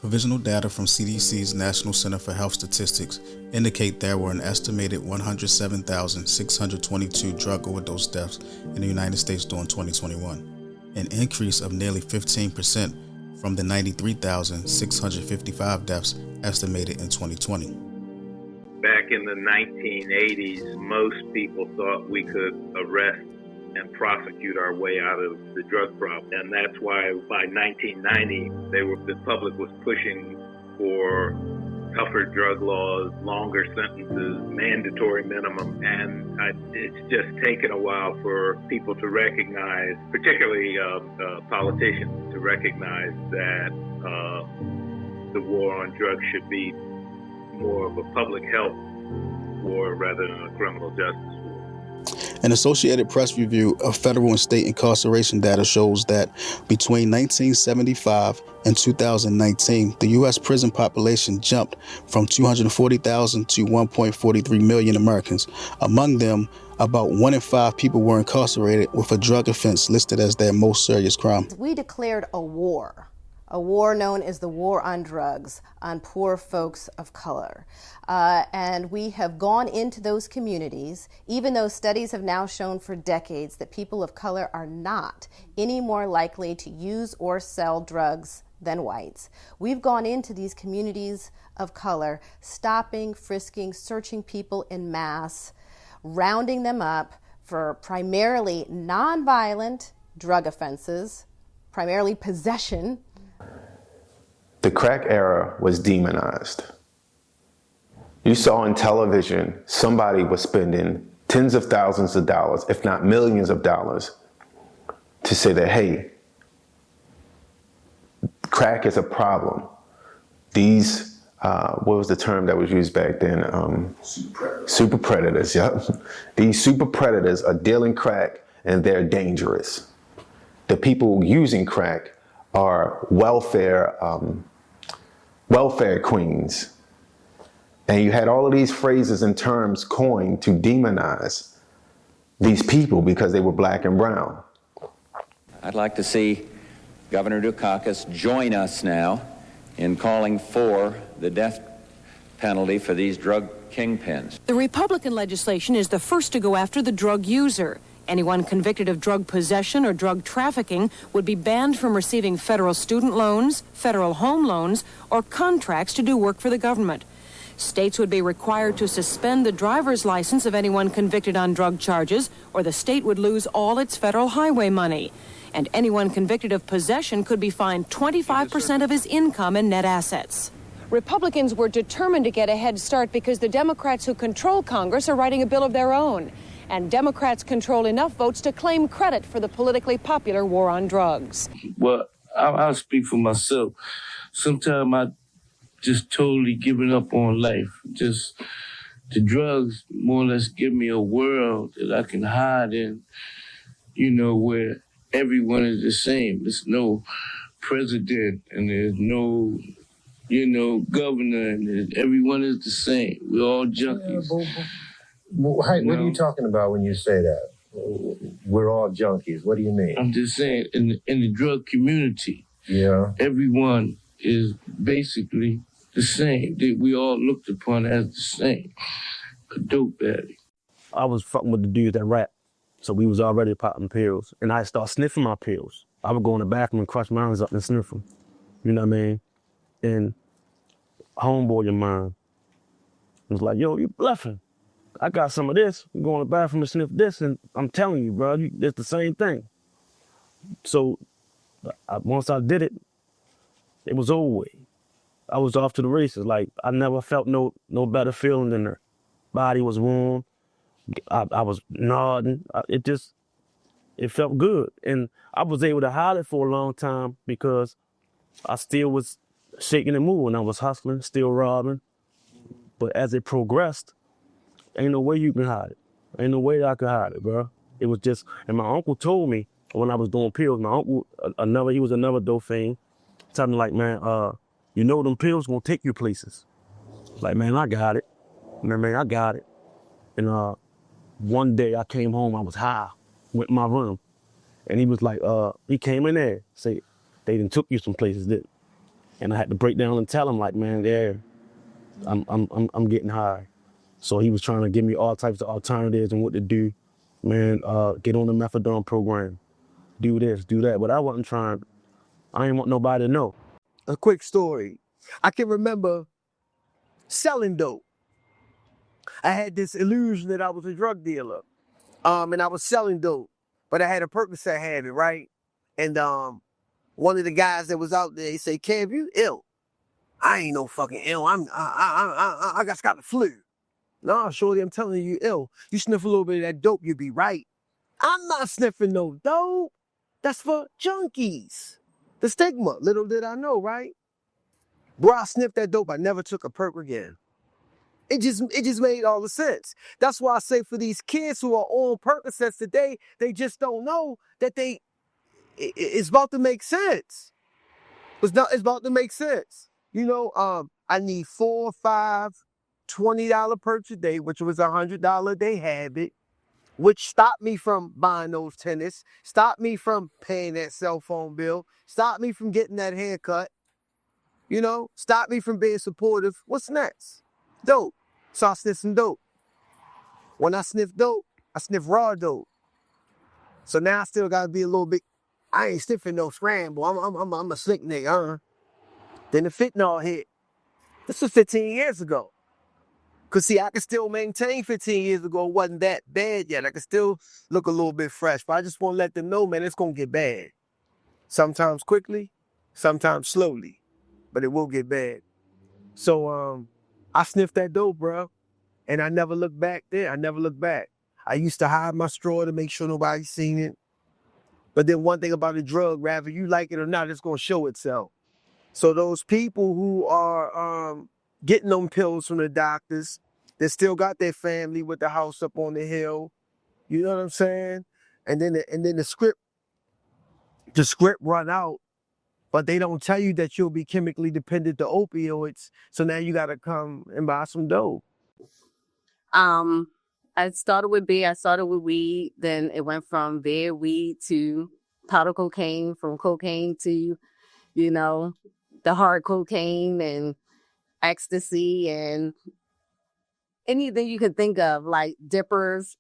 Provisional data from CDC's National Center for Health Statistics indicate there were an estimated 107,622 drug overdose deaths in the United States during 2021, an increase of nearly 15% from the 93,655 deaths estimated in 2020. Back in the 1980s, most people thought we could arrest and prosecute our way out of the drug problem. And that's why by 1990, the public was pushing for tougher drug laws, longer sentences, mandatory minimum. And it's just taken a while for people to recognize, particularly politicians, to recognize that the war on drugs should be more of a public health war rather than a criminal justice war. An Associated Press review of federal and state incarceration data shows that between 1975 and 2019, the U.S. prison population jumped from 240,000 to 1.43 million Americans. Among them, about 1 in 5 people were incarcerated with a drug offense listed as their most serious crime. We declared a war known as the War on Drugs on poor folks of color. And we have gone into those communities, even though studies have now shown for decades that people of color are not any more likely to use or sell drugs than whites. We've gone into these communities of color, stopping, frisking, searching people en masse, rounding them up for primarily nonviolent drug offenses, primarily possession. The crack era was demonized. You saw on television somebody was spending tens of thousands of dollars, if not millions of dollars, to say that, hey, crack is a problem. These, what was the term that was used back then? Super predators, yeah. These super predators are dealing crack and they're dangerous. The people using crack are welfare queens. And you had all of these phrases and terms coined to demonize these people because they were black and brown. I'd like to see Governor Dukakis join us now in calling for the death penalty for these drug kingpins. The Republican legislation is the first to go after the drug user. Anyone convicted of drug possession or drug trafficking would be banned from receiving federal student loans, federal home loans, or contracts to do work for the government. States would be required to suspend the driver's license of anyone convicted on drug charges, or the state would lose all its federal highway money. And anyone convicted of possession could be fined 25% of his income and net assets. Republicans were determined to get a head start because the Democrats who control Congress are writing a bill of their own. And Democrats control enough votes to claim credit for the politically popular war on drugs. Well, I'll speak for myself. Sometimes I just totally given up on life. Just the drugs more or less give me a world that I can hide in, where everyone is the same. There's no president and there's no, governor, and everyone is the same. We're all junkies. What are you talking about when you say that? We're all junkies. What do you mean? I'm just saying, in the drug community, everyone is basically the same. We all looked upon as the same. A dope addict. I was fucking with the dudes that rap, so we was already popping pills, and I started sniffing my pills. I would go in the bathroom and crush mine up and sniff them. You know what I mean? And homeboy of mine was like, "Yo, you bluffing. I got some of this. You go in the bathroom and sniff this, and I'm telling you, bro, it's the same thing." So once I did it, it was over with. I was off to the races. Like, I never felt no better feeling than her body was warm. I was nodding. It felt good. And I was able to hide it for a long time because I still was shaking and moving. I was hustling, still robbing. But as it progressed, ain't no way you can hide it. Ain't no way I could hide it, bro. It was just, and my uncle told me when I was doing pills, my uncle, he was another dope fiend, told me like, man, them pills gonna take you places. Like, man, I got it. Man, I got it. And one day I came home, I was high, went in my room. And he was like, he came in there, say, they done took you some places, didn't? And I had to break down and tell him, like, man, I'm getting high. So he was trying to give me all types of alternatives and what to do. Man, get on the methadone program. Do this, do that. But I wasn't trying. I didn't want nobody to know. A quick story. I can remember selling dope. I had this illusion that I was a drug dealer. And I was selling dope. But I had a Percocet habit, right? And one of the guys that was out there, he said, Kev, you ill. I ain't no fucking ill. I got the flu. No, shorty, I'm telling you, ill. You sniff a little bit of that dope, you'll be right. I'm not sniffing no dope. That's for junkies. The stigma, little did I know, right? Bro, I sniffed that dope. I never took a perk again. It just made all the sense. That's why I say for these kids who are on Percocets today, they just don't know that it's about to make sense. It's about to make sense. You know, I need 4 or 5 $20 perks a day, which was $100 a day habit, which stopped me from buying those tennis, stopped me from paying that cell phone bill, stopped me from getting that haircut, you know, stopped me from being supportive. What's next? Dope. So I sniff some dope. When I sniff dope, I sniff raw dope. So now I still gotta be a little bit, I ain't sniffing no scramble. I'm a slick nigga, Then the fentanyl hit. This was 15 years ago. Cause see, I can still maintain 15 years ago. It wasn't that bad yet. I can still look a little bit fresh, but I just want to let them know, man, it's gonna get bad. Sometimes quickly, sometimes slowly, but it will get bad. So I sniffed that dope, bro, and I never looked back there. I never looked back. I used to hide my straw to make sure nobody seen it. But then one thing about a drug, whether you like it or not, it's gonna show itself. So those people who are getting them pills from the doctors, they still got their family with the house up on the hill. You know what I'm saying? And then the script run out, but they don't tell you that you'll be chemically dependent to opioids. So now you gotta come and buy some dope. I started with beer, I started with weed, then it went from beer, weed to powder cocaine, from cocaine to, you know, the hard cocaine and ecstasy and anything you can think of, like dippers.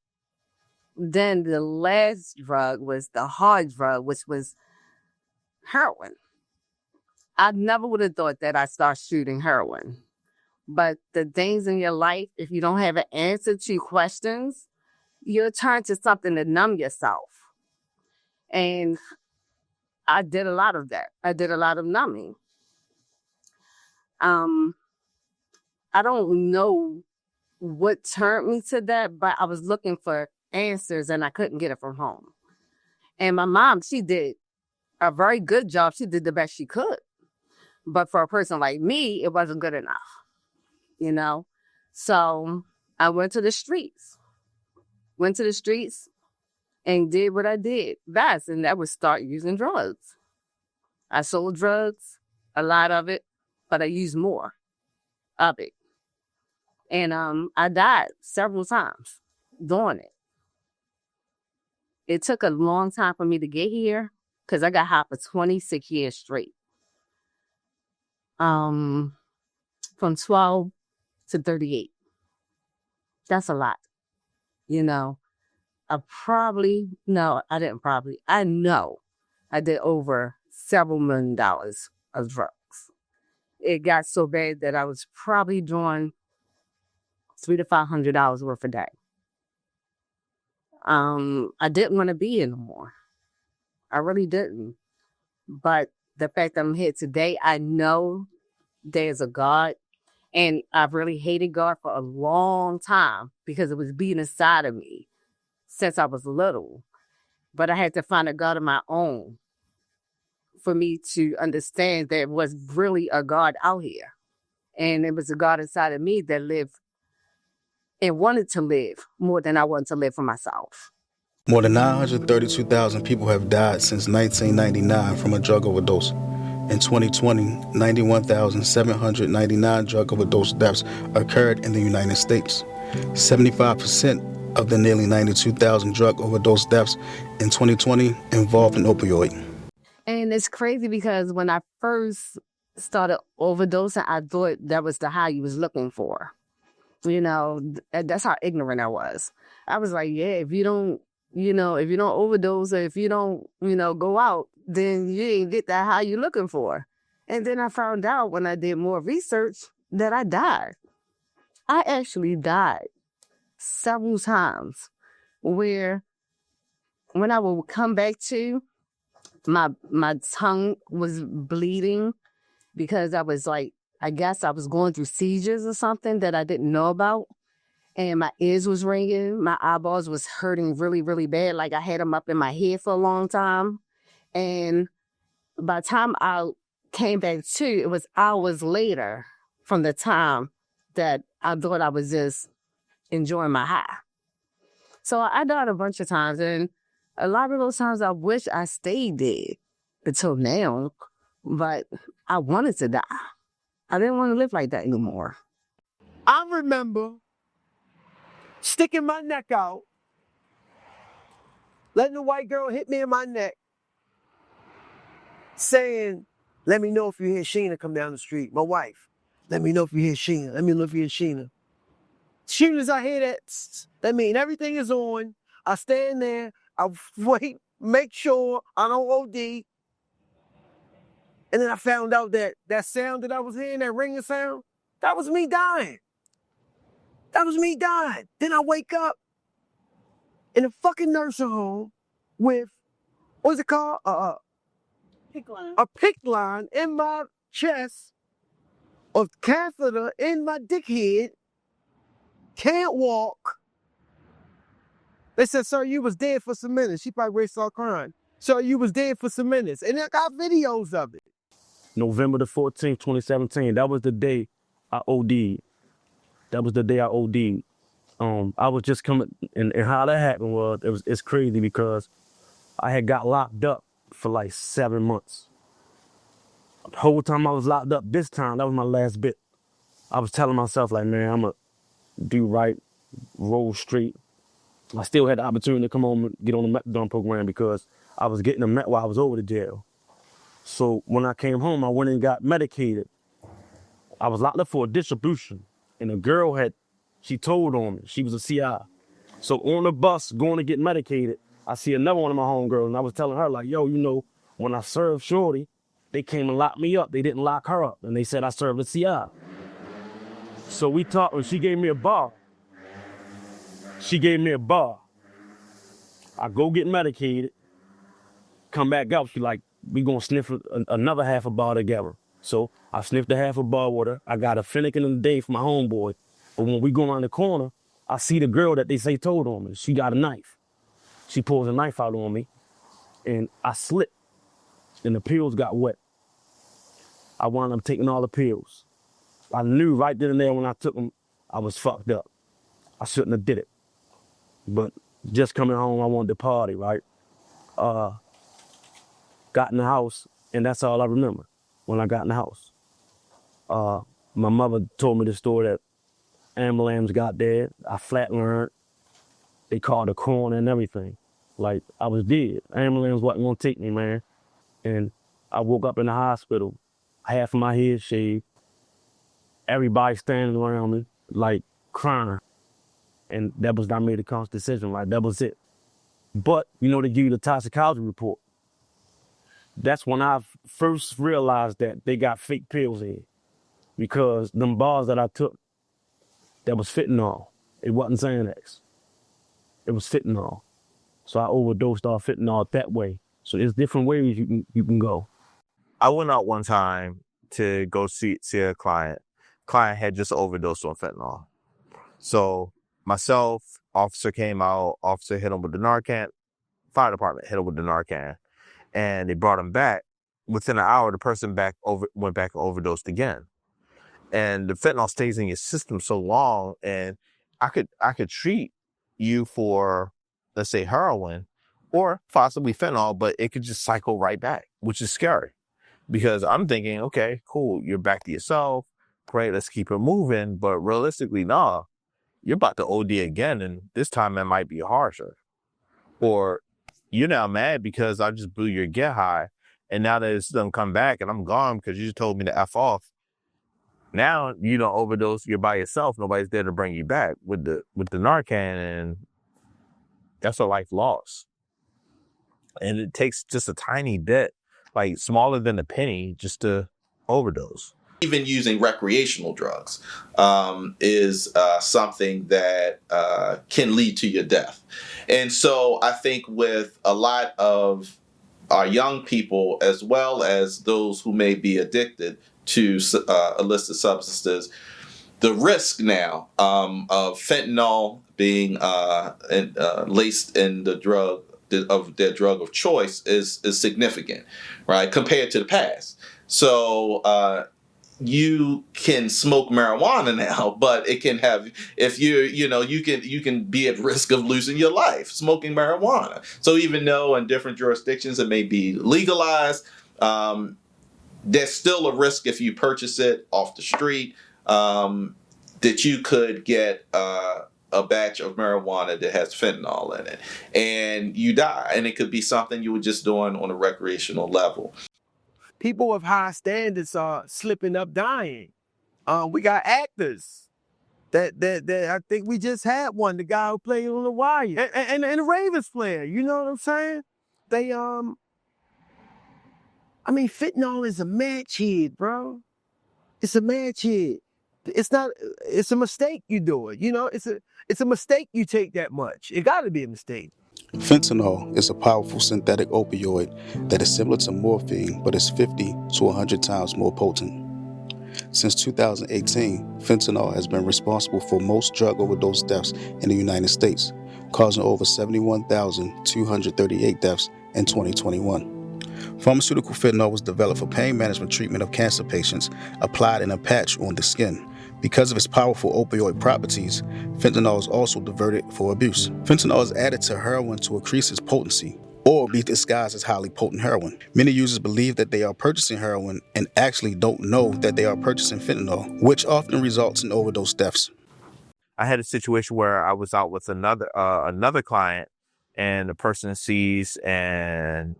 Then the last drug was the hard drug, which was heroin. I never would have thought that I'd start shooting heroin. But the things in your life, if you don't have an answer to questions, you'll turn to something to numb yourself. And I did a lot of that. I did a lot of numbing. I don't know what turned me to that, but I was looking for answers and I couldn't get it from home. And my mom, she did a very good job. She did the best she could. But for a person like me, it wasn't good enough, you know? So I went to the streets and did what I did best, and that was start using drugs. I sold drugs, a lot of it, but I used more of it. And I died several times doing it. It took a long time for me to get here because I got high for 26 years straight. From 12 to 38. That's a lot. You know, I know I did over several $1 million of drugs. It got so bad that I was probably doing $300 to $500 worth a day. I didn't want to be here no more. I really didn't. But the fact that I'm here today, I know there's a God. And I've really hated God for a long time because it was being inside of me since I was little. But I had to find a God of my own for me to understand there was really a God out here. And it was a God inside of me that lived and wanted to live more than I wanted to live for myself. More than 932,000 people have died since 1999 from a drug overdose. In 2020, 91,799 drug overdose deaths occurred in the United States. 75% of the nearly 92,000 drug overdose deaths in 2020 involved an opioid. And it's crazy because when I first started overdosing, I thought that was the high you was looking for. You know, that's how ignorant I was. I was like, yeah, if you don't overdose or if you don't, go out, then you ain't get that high you looking for. And then I found out when I did more research that I died. I actually died several times where when I would come back to, my tongue was bleeding because I was like, I guess I was going through seizures or something that I didn't know about. And my ears was ringing. My eyeballs was hurting really, really bad. Like I had them up in my head for a long time. And by the time I came back to, it was hours later from the time that I thought I was just enjoying my high. So I died a bunch of times. And a lot of those times I wish I stayed dead until now. But I wanted to die. I didn't want to live like that anymore. I remember sticking my neck out, letting the white girl hit me in my neck, saying, let me know if you hear Sheena come down the street. My wife, let me know if you hear Sheena. Let me know if you hear Sheena. As soon as I hear that means everything is on. I stand there, I wait, make sure I don't OD. And then I found out that sound that I was hearing, that ringing sound, that was me dying. That was me dying. Then I wake up in a fucking nursing home with, what's it called? PICC line. A PICC line in my chest, a catheter in my dickhead, can't walk. They said, sir, you was dead for some minutes. She probably ready to start crying. Sir, you was dead for some minutes. And I got videos of it. November the 14th, 2017, that was the day I OD'd. That was the day I OD'd. I was just coming, and how that happened was, it's crazy because I had got locked up for like 7 months. The whole time I was locked up, this time, that was my last bit. I was telling myself like, man, I'm gonna do right, roll straight. I still had the opportunity to come home and get on the methadone program because I was getting a met while I was over the jail. So when I came home, I went and got medicated. I was locked up for a distribution, and a girl she told on me. She was a CI. So on the bus going to get medicated, I see another one of my homegirls, and I was telling her like, yo, when I served Shorty, they came and locked me up. They didn't lock her up, and they said I served a CI. So we talked, and she gave me a bar. I go get medicated, come back out. She like, we gonna sniff another half a bar together. So I sniffed a half a bar with her. I got a Finnegan in the day for my homeboy. But when we go around the corner, I see the girl that they say told on me. She got a knife. She pulls a knife out on me, and I slipped, and the pills got wet. I wound up taking all the pills. I knew right then and there when I took them, I was fucked up. I shouldn't have did it. But just coming home, I wanted to party, right? Got in the house, and that's all I remember when I got in the house. My mother told me the story that ambulance got there. I flatlined. They called the coroner and everything. Like, I was dead. Ambulance wasn't gonna take me, man. And I woke up in the hospital, half of my head shaved. Everybody standing around me, like, crying. And that was, I made a conscious decision, like, that was it. But, they give you the toxicology report. That's when I first realized that they got fake pills in. Because them bars that I took, that was fentanyl. It wasn't Xanax. It was fentanyl. So I overdosed off fentanyl that way. So there's different ways you can go. I went out one time to go see a client. Client had just overdosed on fentanyl. So myself, officer came out, officer hit him with the Narcan, fire department hit him with the Narcan. And they brought him back. Within an hour, the person went back and overdosed again. And the fentanyl stays in your system so long, and I could treat you for, let's say, heroin or possibly fentanyl, but it could just cycle right back, which is scary. Because I'm thinking, okay, cool, you're back to yourself, great, let's keep it moving. But realistically, nah, you're about to OD again, and this time it might be harsher. Or you're now mad because I just blew your get high. And now that it's done come back and I'm gone because you just told me to F off. Now you don't overdose, you're by yourself, nobody's there to bring you back with the Narcan, and that's a life lost. And it takes just a tiny bit, like smaller than a penny, just to overdose. Even using recreational drugs is something that can lead to your death. And so I think with a lot of our young people, as well as those who may be addicted to illicit substances, the risk now of fentanyl being laced in the drug of their drug of choice is significant, right, compared to the past. So you can smoke marijuana now, but it can have, if you can be at risk of losing your life smoking marijuana. So even though in different jurisdictions it may be legalized, there's still a risk if you purchase it off the street that you could get a batch of marijuana that has fentanyl in it and you die. And it could be something you were just doing on a recreational level. People of high standards are slipping up, dying. We got actors that I think we just had one, the guy who played on The Wire, and the Ravens player. You know what I'm saying? They fentanyl is a match head, bro. It's a match head. It's not. It's a mistake you do it. You know, it's a mistake you take that much. It got to be a mistake. Fentanyl is a powerful synthetic opioid that is similar to morphine, but is 50 to 100 times more potent. Since 2018, fentanyl has been responsible for most drug overdose deaths in the United States, causing over 71,238 deaths in 2021. Pharmaceutical fentanyl was developed for pain management treatment of cancer patients, applied in a patch on the skin. Because of its powerful opioid properties, fentanyl is also diverted for abuse. Fentanyl is added to heroin to increase its potency, or be disguised as highly potent heroin. Many users believe that they are purchasing heroin and actually don't know that they are purchasing fentanyl, which often results in overdose deaths. I had a situation where I was out with another client, and the person sees an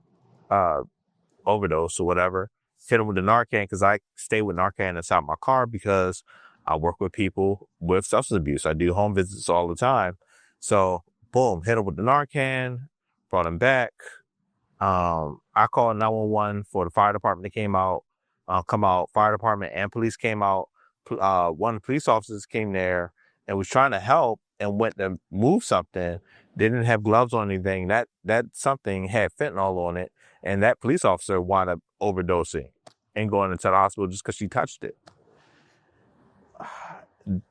overdose or whatever, hit him with the Narcan, because I stay with Narcan inside my car because I work with people with substance abuse. I do home visits all the time. So boom, hit him with the Narcan, brought him back. I called 911 for the fire department. They came out, fire department and police came out. One of the police officers came there and was trying to help and went to move something. They didn't have gloves on anything. That something had fentanyl on it, and that police officer wound up overdosing and going into the hospital just because she touched it.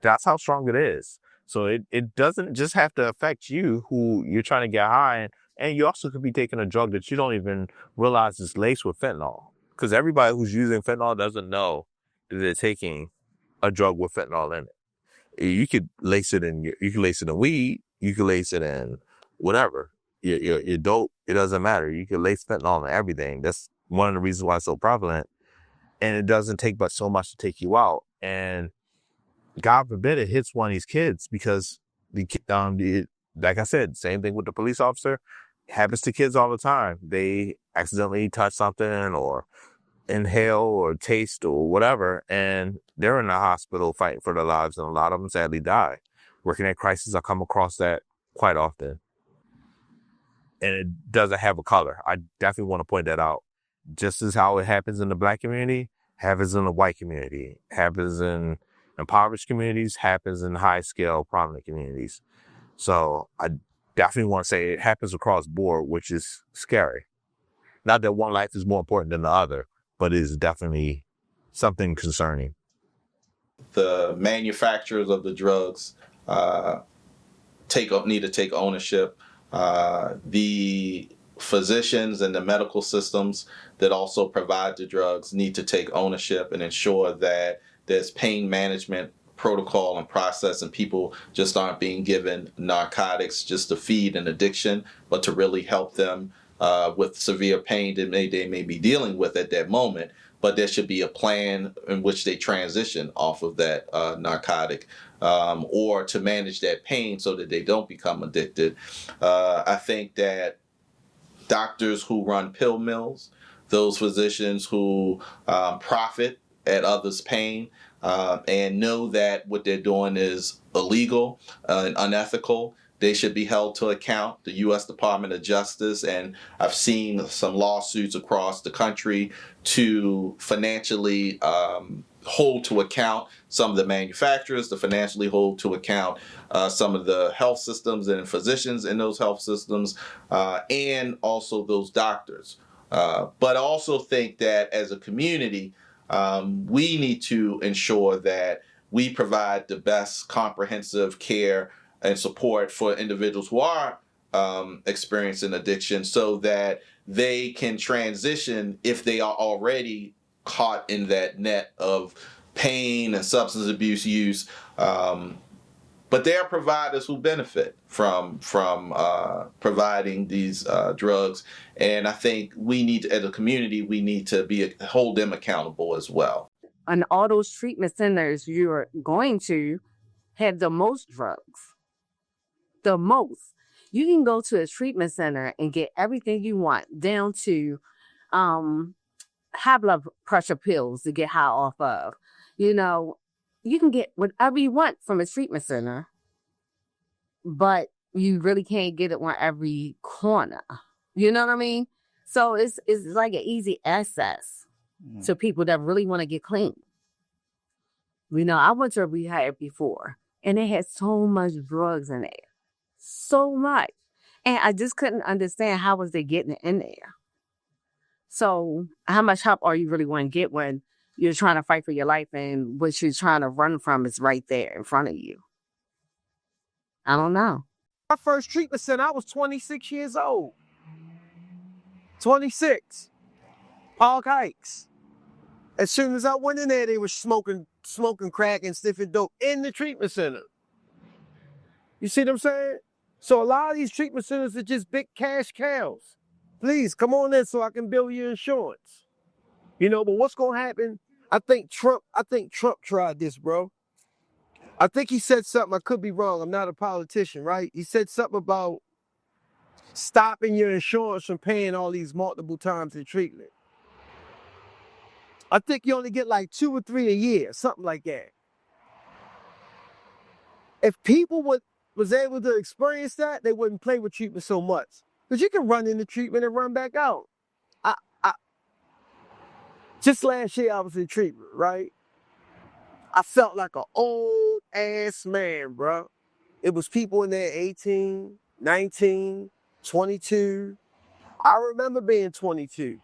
That's how strong it is. So it doesn't just have to affect you who you're trying to get high, and you also could be taking a drug that you don't even realize is laced with fentanyl. Because everybody who's using fentanyl doesn't know that they're taking a drug with fentanyl in it. You could lace it in weed, you could lace it in whatever. Your dope, it doesn't matter. You can lace fentanyl in everything. That's one of the reasons why it's so prevalent. And it doesn't take but so much to take you out. And God forbid it hits one of these kids, because like I said, same thing with the police officer. It happens to kids all the time. They accidentally touch something or inhale or taste or whatever, and they're in the hospital fighting for their lives, and a lot of them sadly die. Working at crisis, I come across that quite often. And it doesn't have a color. I definitely want to point that out. Just as how it happens in the Black community, happens in the white community, happens in impoverished communities, happens in high-scale prominent communities. So I definitely want to say it happens across board, which is scary. Not that one life is more important than the other, but it is definitely something concerning. The manufacturers of the drugs need to take ownership. The physicians and the medical systems that also provide the drugs need to take ownership and ensure that there's pain management protocol and process, and people just aren't being given narcotics just to feed an addiction, but to really help them with severe pain that they may be dealing with at that moment. But there should be a plan in which they transition off of that narcotic or to manage that pain so that they don't become addicted. I think that doctors who run pill mills, those physicians who profit at others' pain and know that what they're doing is illegal and unethical. They should be held to account. The U.S. Department of Justice, and I've seen some lawsuits across the country to financially hold to account some of the manufacturers, to financially hold to account some of the health systems and physicians in those health systems, and also those doctors. But I also think that as a community, we need to ensure that we provide the best comprehensive care and support for individuals who are experiencing addiction so that they can transition if they are already caught in that net of pain and substance abuse use. But there are providers who benefit from providing these drugs, and I think we need to, as a community, we need to hold them accountable as well. And all those treatment centers you're going to have the most drugs. The most. You can go to a treatment center and get everything you want, down to high blood pressure pills to get high off of. You know, you can get whatever you want from a treatment center, but you really can't get it on every corner. You know what I mean? So it's like an easy access to people that really want to get clean. You know, I went to a rehab before, and they had so much drugs in there. So much. And I just couldn't understand how was they getting it in there. So how much help are you really going to get when you're trying to fight for your life and what you're trying to run from is right there in front of you? I don't know. My first treatment center, I was 26 years old. 26. Park Heights. As soon as I went in there, they were smoking crack and sniffing dope in the treatment center. You see what I'm saying? So a lot of these treatment centers are just big cash cows. Please come on in so I can bill your insurance. You know, but what's gonna happen? I think Trump tried this, bro. I think he said something, I could be wrong, I'm not a politician, right? He said something about stopping your insurance from paying all these multiple times in treatment. I think you only get like 2 or 3 a year, something like that. If people was able to experience that, they wouldn't play with treatment so much. Because you can run into treatment and run back out. Just last year I was in treatment, right? I felt like an old ass man, bro. It was people in there 18, 19, 22. I remember being 22.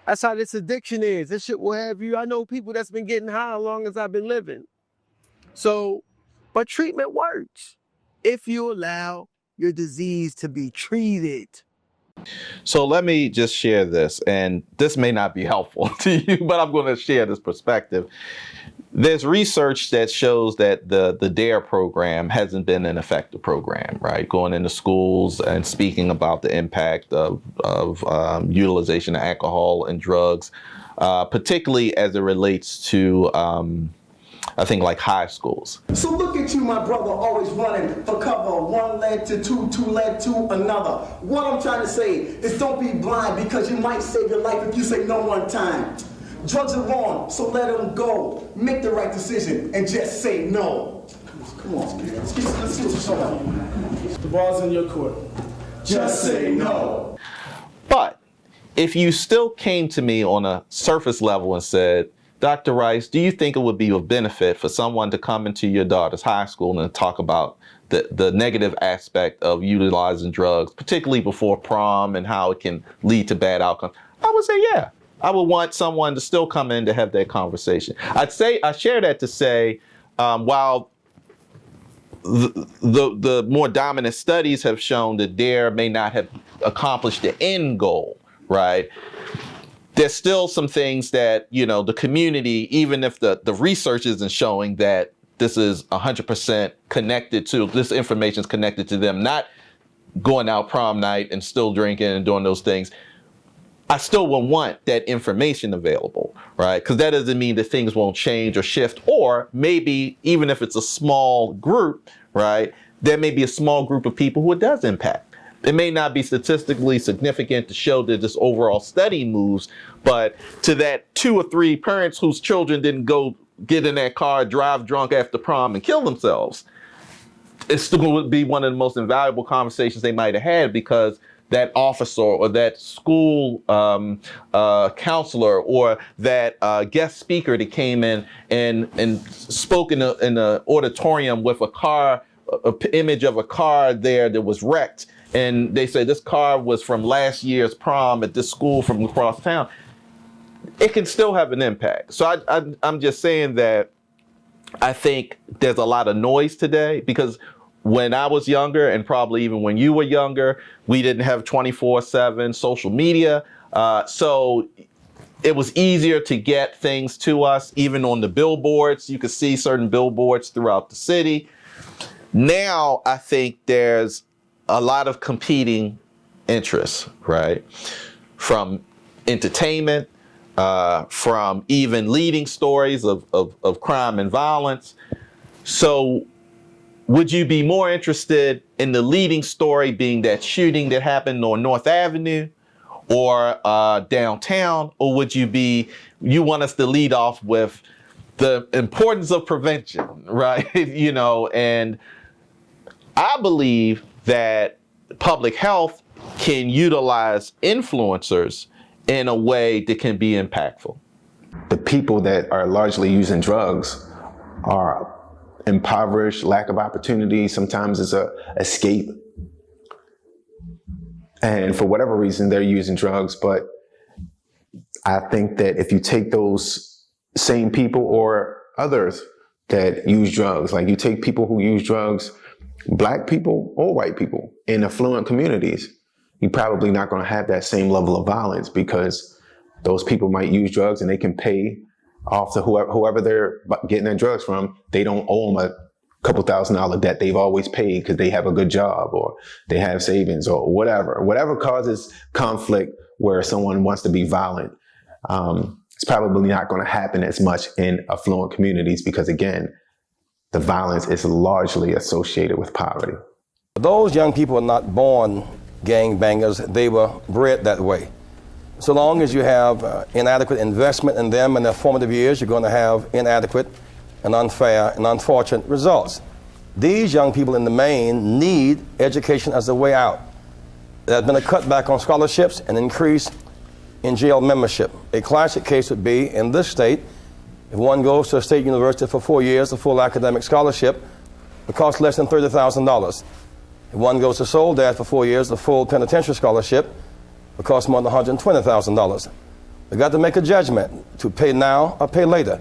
That's how this addiction is. This shit will have you. I know people that's been getting high as long as I've been living. So, but treatment works if you allow your disease to be treated. So let me just share this, and this may not be helpful to you, but I'm going to share this perspective. There's research that shows that the DARE program hasn't been an effective program, right? Going into schools and speaking about the impact of utilization of alcohol and drugs, particularly as it relates to I think like high schools. So look at you, my brother, always running for cover. One led to two led to another. What I'm trying to say is don't be blind, because you might save your life if you say no one time. Drugs are wrong, so let them go. Make the right decision and just say no. Come on, man. Let's see what's going on. The ball's in your court. Just say no. But if you still came to me on a surface level and said, Dr. Rice, do you think it would be of benefit for someone to come into your daughter's high school and talk about the negative aspect of utilizing drugs, particularly before prom, and how it can lead to bad outcomes? I would say, yeah. I would want someone to still come in to have that conversation. I share that to say, while the more dominant studies have shown that DARE may not have accomplished the end goal, right? There's still some things that, you know, the community, even if the research isn't showing that this is 100% connected to, this information is connected to them not going out prom night and still drinking and doing those things, I still will want that information available, right? Because that doesn't mean that things won't change or shift, or maybe even if it's a small group, right, there may be a small group of people who it does impact. it may not be statistically significant to show that this overall study moves, but to that 2 or 3 parents whose children didn't go get in that car, drive drunk after prom and kill themselves, it still would be one of the most invaluable conversations they might have had, because that officer or that school counselor or that guest speaker that came in and spoke in a auditorium with a car, an image of a car there that was wrecked, and they say this car was from last year's prom at this school from across town, it can still have an impact. So I'm just saying that I think there's a lot of noise today, because when I was younger, and probably even when you were younger, we didn't have 24/7 social media. So it was easier to get things to us, even on the billboards. You could see certain billboards throughout the city. Now, I think there's a lot of competing interests, right? From entertainment, from even leading stories of crime and violence. So would you be more interested in the leading story being that shooting that happened on North Avenue or downtown? Or would you want us to lead off with the importance of prevention, right? And I believe that public health can utilize influencers in a way that can be impactful. The people that are largely using drugs are impoverished, lack of opportunity. Sometimes it's a escape. And for whatever reason, they're using drugs. But I think that if you take those same people or others that use drugs, like you take people who use drugs, Black people or white people in affluent communities, you're probably not going to have that same level of violence, because those people might use drugs and they can pay off to whoever they're getting their drugs from. They don't owe them a couple $1,000 debt they've always paid because they have a good job or they have savings or whatever causes conflict where someone wants to be violent. It's probably not going to happen as much in affluent communities, because again, the violence is largely associated with poverty. Those young people are not born gangbangers, they were bred that way. So long as you have inadequate investment in them in their formative years, you're going to have inadequate and unfair and unfortunate results. These young people in the main need education as a way out. There has been a cutback on scholarships and increase in jail membership. A classic case would be in this state, if one goes to a state university for 4 years, a full academic scholarship would cost less than $30,000. If one goes to Soledad for 4 years, the full penitentiary scholarship would cost more than $120,000. We've got to make a judgment to pay now or pay later.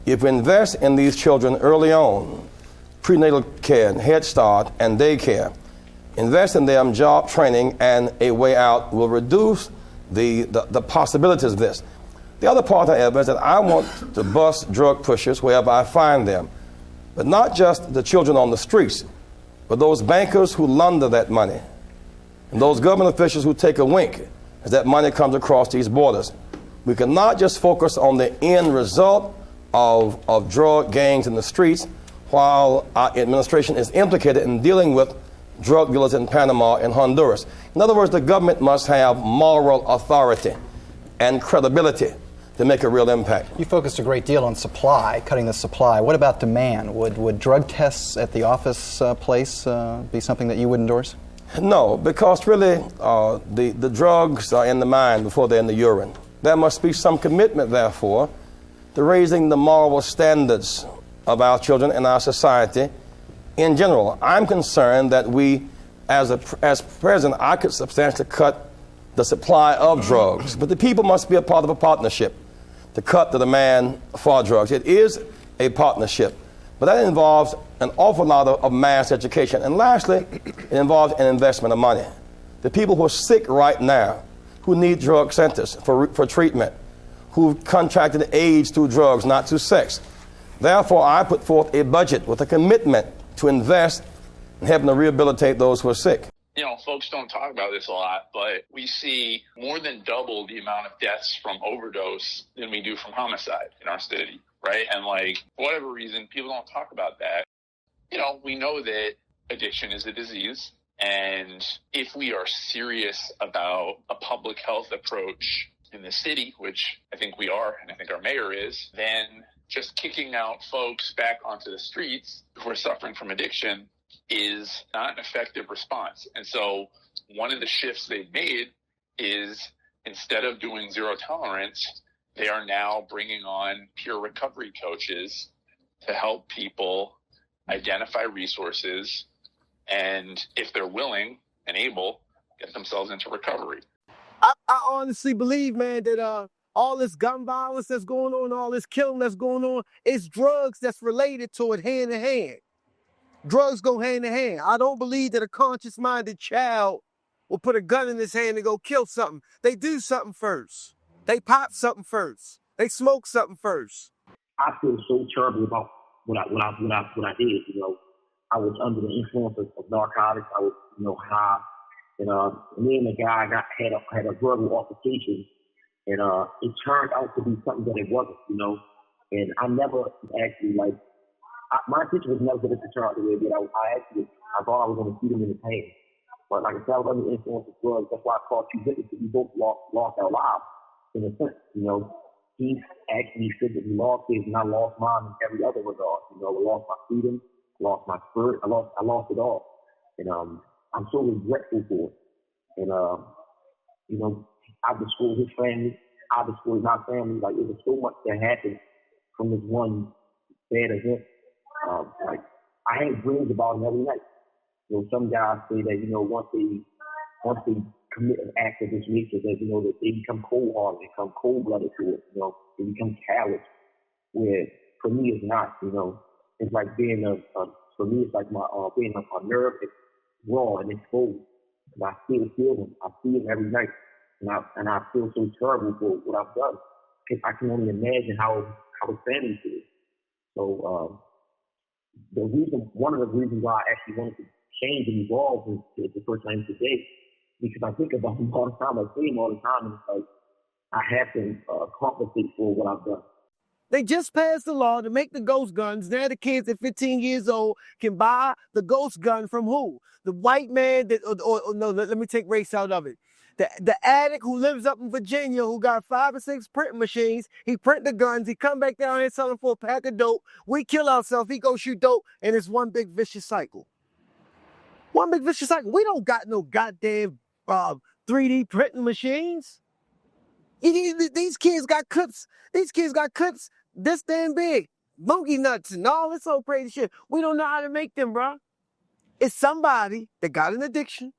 If we invest in these children early on, prenatal care, Head Start, and daycare, invest in them job training and a way out will reduce the possibilities of this. The other part, however, is that I want to bust drug pushers wherever I find them, but not just the children on the streets, but those bankers who launder that money, and those government officials who take a wink as that money comes across these borders. We cannot just focus on the end result of drug gangs in the streets while our administration is implicated in dealing with drug dealers in Panama and Honduras. In other words, the government must have moral authority and credibility to make a real impact. You focused a great deal on supply, cutting the supply. What about demand? Would drug tests at the office place be something that you would endorse? No, because really the drugs are in the mind before they're in the urine. There must be some commitment, therefore, to raising the moral standards of our children and our society in general. I'm concerned that we, as president, I could substantially cut the supply of drugs, but the people must be a part of a partnership to cut the demand for drugs. It is a partnership, but that involves an awful lot of mass education. And lastly, it involves an investment of money. The people who are sick right now, who need drug centers for treatment, who've contracted AIDS through drugs, not through sex. Therefore, I put forth a budget with a commitment to invest in helping to rehabilitate those who are sick. You know, folks don't talk about this a lot, but we see more than double the amount of deaths from overdose than we do from homicide in our city, right? And for whatever reason, people don't talk about that. You know, we know that addiction is a disease And if we are serious about a public health approach in the city, which I think we are, and I think our mayor is, then just kicking out folks back onto the streets who are suffering from addiction is not an effective response. And so one of the shifts they've made is instead of doing zero tolerance, they are now bringing on peer recovery coaches to help people identify resources and, if they're willing and able, get themselves into recovery. I honestly believe, man, that all this gun violence that's going on, all this killing that's going on, it's drugs that's related to it hand in hand. Drugs go hand in hand. I don't believe that a conscious-minded child will put a gun in his hand and go kill something. They do something first. They pop something first. They smoke something first. I feel so terrible about what I did. You know, I was under the influence of narcotics. I was, high. And me and the guy had a verbal altercation, and it turned out to be something that it wasn't, And I never actually my intention was never to turn out the way it did. I thought I was going to feed him in the pain, but like I said, I was under the influence of drugs. That's why I called you witnesses. We both lost our lives in a sense, He actually said that he lost his, and I lost mine in every other regard. I lost my freedom, lost my spirit, I lost it all, and I'm so regretful for it. And, I destroyed his family. I destroyed my family. Like, it was so much that happened from this one bad event. I had dreams about him every night. Some guys say that, once they commit an act of this nature, that, that they become cold-hearted, they become cold-blooded to it, they become callous, where for me it's not, it's like being for me it's like my being a nerve that's raw and exposed. And I still feel him. I see him every night, and I feel so terrible for what I've done. I can only imagine how his family feels. So one of the reasons why I actually wanted to change and evolve is the first time today, because I think about him all the time. I see him all the time, and it's like I have to compensate for what I've done. They just passed a law to make the ghost guns. Now the kids at 15 years old can buy the ghost gun from who? The white man that, or no, let me take race out of it. The addict who lives up in Virginia who got 5 or 6 printing machines, he print the guns, he come back down here selling for a pack of dope. We kill ourselves, he go shoot dope, and it's one big vicious cycle. One big vicious cycle. We don't got no goddamn 3D printing machines. These kids got clips. These kids got clips this damn big. Monkey nuts and all this old crazy shit. We don't know how to make them, bro. It's somebody that got an addiction,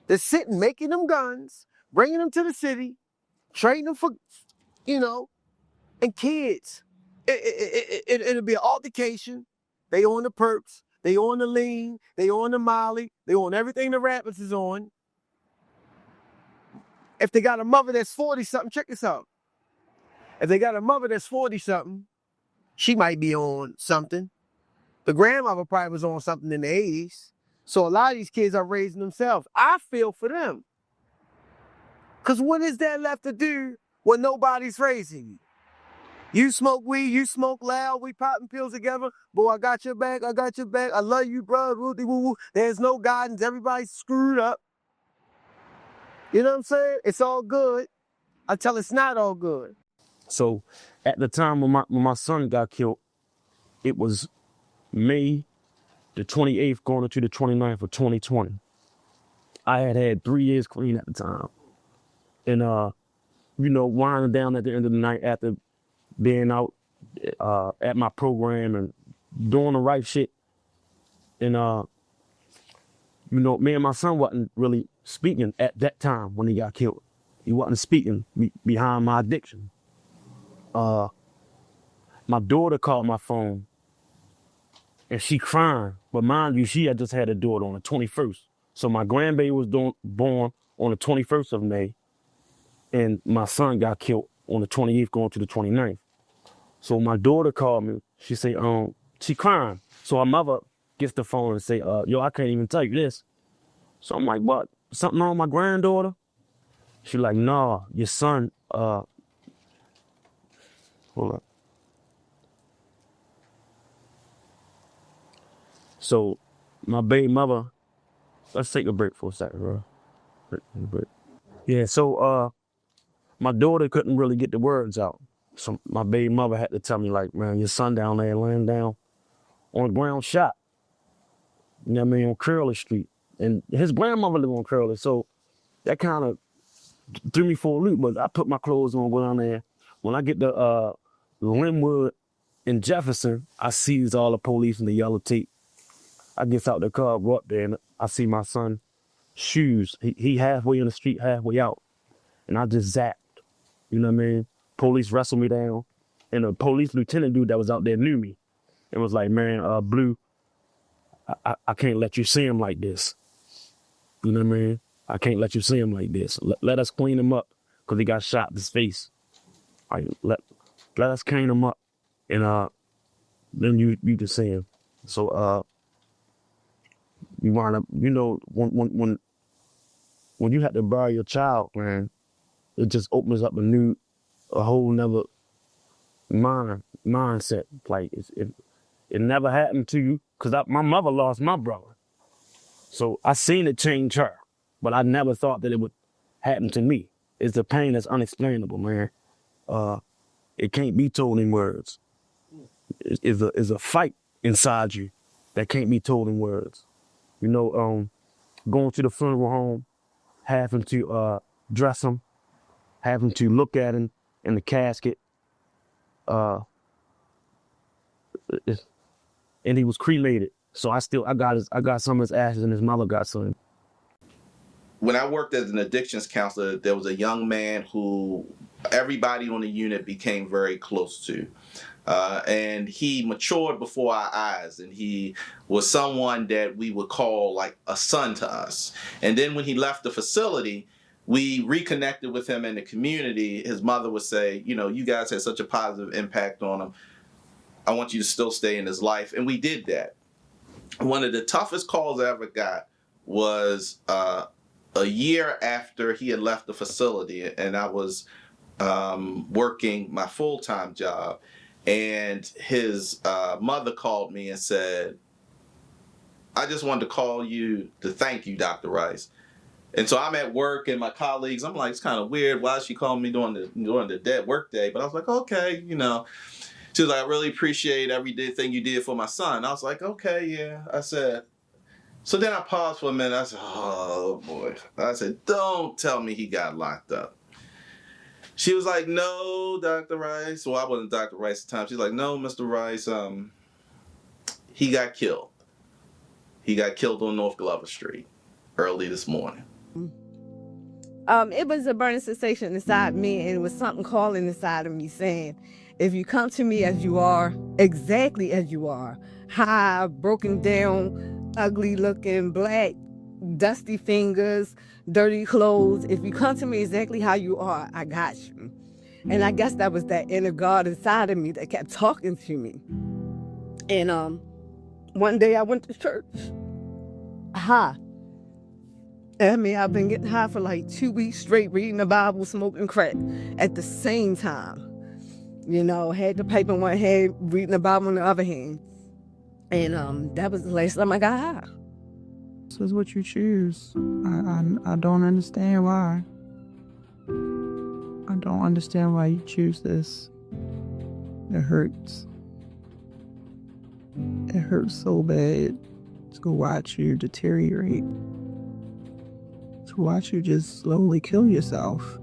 that's sitting making them guns, bringing them to the city, trading them for, and kids. It'll be an altercation. They on the perps. They on the lean. They on the molly. They on everything the rappers is on. If they got a mother that's 40-something, check this out. If they got a mother that's 40-something, she might be on something. The grandmother probably was on something in the 80s. So a lot of these kids are raising themselves. I feel for them. Because what is there left to do when nobody's raising you? You smoke weed, you smoke loud, we popping pills together. Boy, I got your back, I got your back. I love you, bro. Woo-dee-woo-woo. There's no guidance. Everybody's screwed up. You know what I'm saying? It's all good until it's not all good. So at the time when my son got killed, it was May the 28th going into the 29th of 2020. I had 3 years clean at the time. And, winding down at the end of the night after being out at my program and doing the right shit. And, me and my son wasn't really speaking at that time when he got killed. He wasn't speaking behind my addiction. My daughter called my phone and she crying. But mind you, she had just had a daughter on the 21st. So my grandbaby was born on the 21st of May and my son got killed on the 28th going to the 29th. So my daughter called me. She say, she crying. So her mother gets the phone and say, yo, I can't even tell you this. So I'm like, what? Something wrong with my granddaughter? She like, nah, your son, hold up. So my baby mother let's take a break for a second, bro. Break. Yeah, so my daughter couldn't really get the words out. So my baby mother had to tell me, like, man, your son down there laying down on the ground shot. You know what I mean, on Curly Street. And his grandmother lived on Curly, so that kind of threw me for a loop. But I put my clothes on, go down there. When I get to Linwood in Jefferson, I sees all the police and the yellow tape. I gets out the car, go up there, and I see my son shoes. He halfway in the street, halfway out. And I just zapped. You know what I mean? Police wrestled me down. And a police lieutenant dude that was out there knew me. And was like, man, Blue, I can't let you see him like this. You know what I mean? I can't let you see him like this. Let us clean him up because he got shot in his face. All right, let us clean him up. And then you can see him. So you wind up, you know, when you have to bury your child, man, it just opens up a whole nother mindset. Like it never happened to you, because my mother lost my brother. So I seen it change her, but I never thought that it would happen to me. It's the pain that's unexplainable, man. It can't be told in words. It's a fight inside you that can't be told in words. You know, going to the funeral home, having to dress him, having to look at him in the casket. And he was cremated. So I got some of his ashes, and his mother got some. When I worked as an addictions counselor, there was a young man who everybody on the unit became very close to. And he matured before our eyes, and he was someone that we would call like a son to us. And then when he left the facility, we reconnected with him in the community. His mother would say, you know, you guys had such a positive impact on him. I want you to still stay in his life. And we did that. One of the toughest calls I ever got was a year after he had left the facility, and I was working my full-time job. And his mother called me and said, I just wanted to call you to thank you, Dr. Rice. And so I'm at work, and my colleagues, I'm like, it's kind of weird. Why is she calling me during the dead work day? But I was like, okay, you know. She was like, I really appreciate everything you did for my son. I was like, okay, yeah. I said, so then I paused for a minute. I said, oh, boy. I said, don't tell me he got locked up. She was like, no, Dr. Rice. Well, I wasn't Dr. Rice at the time. She's like, no, Mr. Rice, he got killed. He got killed on North Glover Street early this morning. It was a burning sensation inside me, and it was something calling inside of me saying, if you come to me as you are, exactly as you are, high, broken down, ugly looking, black, dusty fingers, dirty clothes, if you come to me exactly how you are, I got you. And I guess that was that inner God inside of me that kept talking to me. And one day I went to church, high. I mean, I've been getting high for like 2 weeks straight, reading the Bible, smoking crack at the same time. You know, had the paper in one hand, reading the Bible in the other hand. And that was the last time I got high. This is what you choose. I don't understand why. I don't understand why you choose this. It hurts. It hurts so bad to watch you deteriorate. To watch you just slowly kill yourself.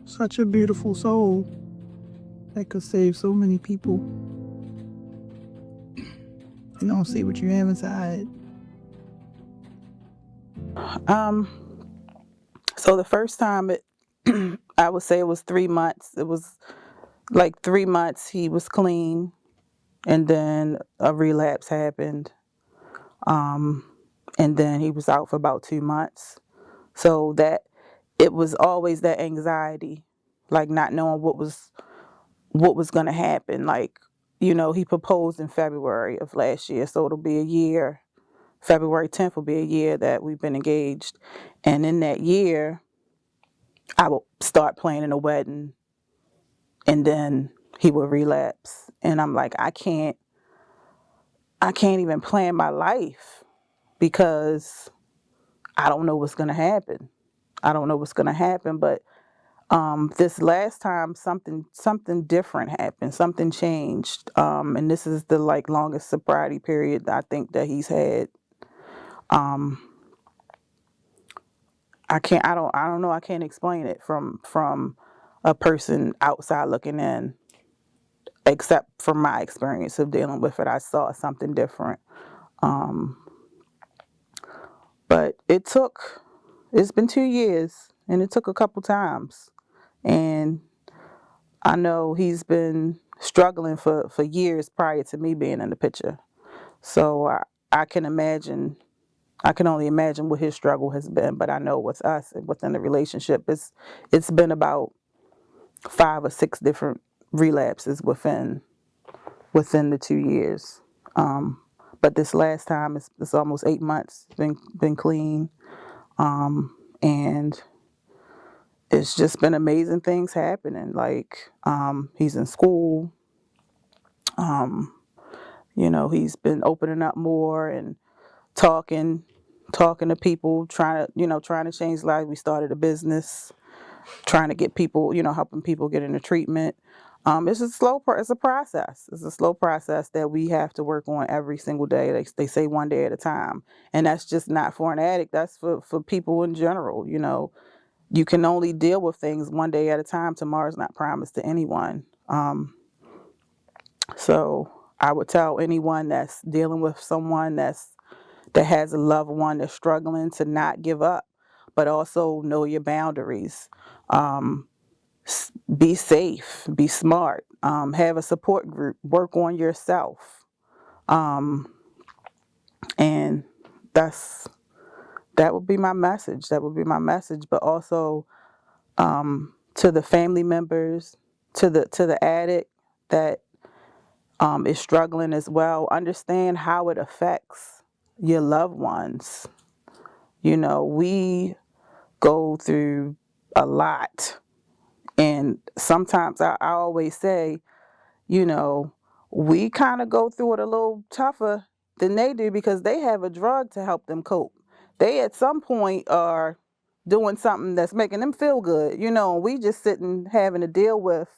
Such a beautiful soul that could save so many people. You don't see what you have inside. So the first time I would say it was 3 months. It was like 3 months he was clean, and then a relapse happened. And then he was out for about 2 months. So that it was always that anxiety, like not knowing what was going to happen. Like, you know, he proposed in February of last year, so it'll be a year. February 10th will be a year that we've been engaged. And in that year, I will start planning a wedding, and then he will relapse. And I'm like, I can't I can't even plan my life because I don't know what's going to happen. I don't know what's going to happen, but this last time something different happened. Something changed, and this is the like longest sobriety period I think that he's had. I don't know. I can't explain it from a person outside looking in, except from my experience of dealing with it. I saw something different. But it's been 2 years, and it took a couple times. And I know he's been struggling for years prior to me being in the picture. So I can imagine, I can only imagine what his struggle has been. But I know with us, within the relationship, it's been about 5 or 6 different relapses within the 2 years. But this last time, it's almost 8 months. Been clean. And it's just been amazing things happening. Like he's in school. He's been opening up more and talking to people, trying to change lives. We started a business, trying to get people, helping people get into treatment. It's a it's a process. It's a slow process that we have to work on every single day. They say one day at a time, and that's just not for an addict. That's for people in general. You can only deal with things one day at a time. Tomorrow's not promised to anyone. So I would tell anyone that's dealing with someone that has a loved one that's struggling to not give up, but also know your boundaries. Be safe, be smart, have a support group, work on yourself. And that would be my message. That would be my message. But also to the family members, to the addict that is struggling as well, understand how it affects your loved ones. We go through a lot. And sometimes I always say, we kind of go through it a little tougher than they do because they have a drug to help them cope. They at some point are doing something that's making them feel good, and we just sitting having to deal with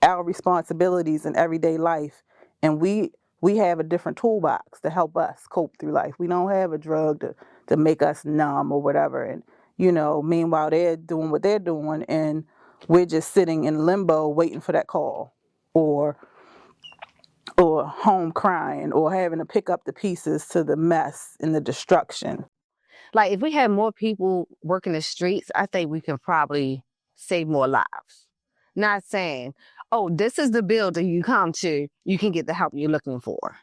our responsibilities in everyday life. And we have a different toolbox to help us cope through life. We don't have a drug to make us numb or whatever. And, meanwhile they're doing what they're doing and we're just sitting in limbo waiting for that call or home crying or having to pick up the pieces to the mess and the destruction. Like, if we had more people working the streets, I think we could probably save more lives. Not saying, oh, this is the building you come to, you can get the help you're looking for.